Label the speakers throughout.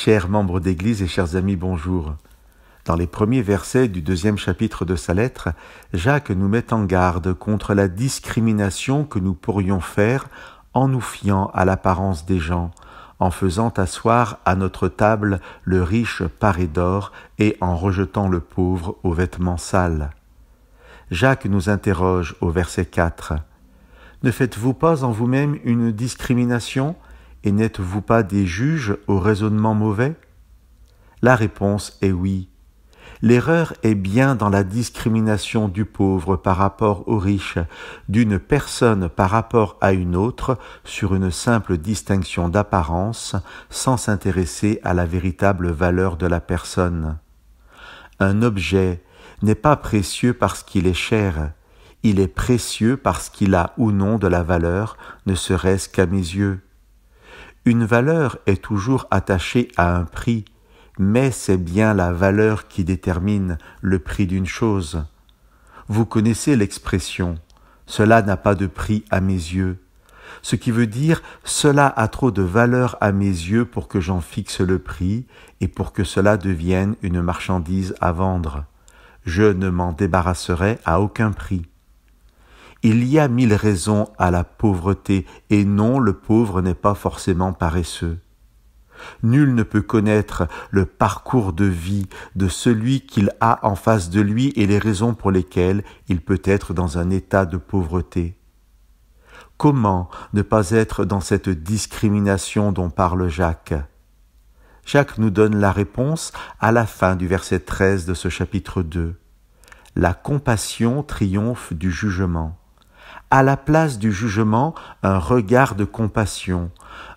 Speaker 1: Chers membres d'Église et chers amis, bonjour. Dans les premiers versets du 2e chapitre de sa lettre, Jacques nous met en garde contre la discrimination que nous pourrions faire en nous fiant à l'apparence des gens, en faisant asseoir à notre table le riche paré d'or et en rejetant le pauvre aux vêtements sales. Jacques nous interroge au verset 4. « Ne faites-vous pas en vous-même une discrimination et n'êtes-vous pas des juges au raisonnement mauvais ?» La réponse est oui. L'erreur est bien dans la discrimination du pauvre par rapport au riche, d'une personne par rapport à une autre, sur une simple distinction d'apparence, sans s'intéresser à la véritable valeur de la personne. Un objet n'est pas précieux parce qu'il est cher, il est précieux parce qu'il a ou non de la valeur, ne serait-ce qu'à mes yeux. Une valeur est toujours attachée à un prix, mais c'est bien la valeur qui détermine le prix d'une chose. Vous connaissez l'expression « cela n'a pas de prix à mes yeux », ce qui veut dire « cela a trop de valeur à mes yeux pour que j'en fixe le prix et pour que cela devienne une marchandise à vendre. Je ne m'en débarrasserai à aucun prix ». Il y a 1000 raisons à la pauvreté, et non, le pauvre n'est pas forcément paresseux. Nul ne peut connaître le parcours de vie de celui qu'il a en face de lui et les raisons pour lesquelles il peut être dans un état de pauvreté. Comment ne pas être dans cette discrimination dont parle Jacques ? Jacques nous donne la réponse à la fin du verset 13 de ce chapitre 2. La compassion triomphe du jugement. À la place du jugement, un regard de compassion,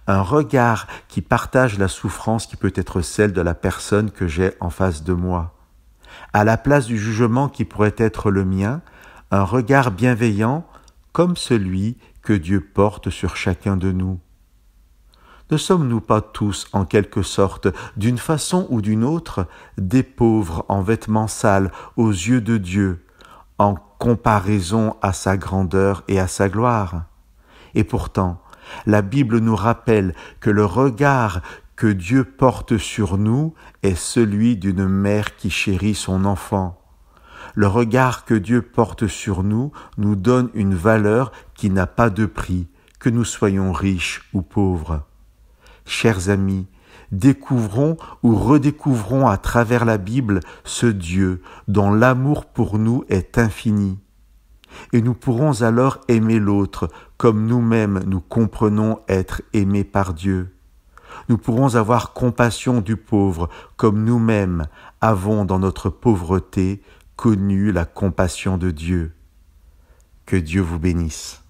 Speaker 1: un regard qui partage la souffrance qui peut être celle de la personne que j'ai en face de moi. À la place du jugement qui pourrait être le mien, un regard bienveillant comme celui que Dieu porte sur chacun de nous. Ne sommes-nous pas tous, en quelque sorte, d'une façon ou d'une autre, des pauvres en vêtements sales aux yeux de Dieu, en comparaison à sa grandeur et à sa gloire? Et pourtant, la Bible nous rappelle que le regard que Dieu porte sur nous est celui d'une mère qui chérit son enfant. Le regard que Dieu porte sur nous donne une valeur qui n'a pas de prix, que nous soyons riches ou pauvres. Chers amis, découvrons ou redécouvrons à travers la Bible ce Dieu dont l'amour pour nous est infini. Et nous pourrons alors aimer l'autre comme nous-mêmes nous comprenons être aimés par Dieu. Nous pourrons avoir compassion du pauvre comme nous-mêmes avons dans notre pauvreté connu la compassion de Dieu. Que Dieu vous bénisse.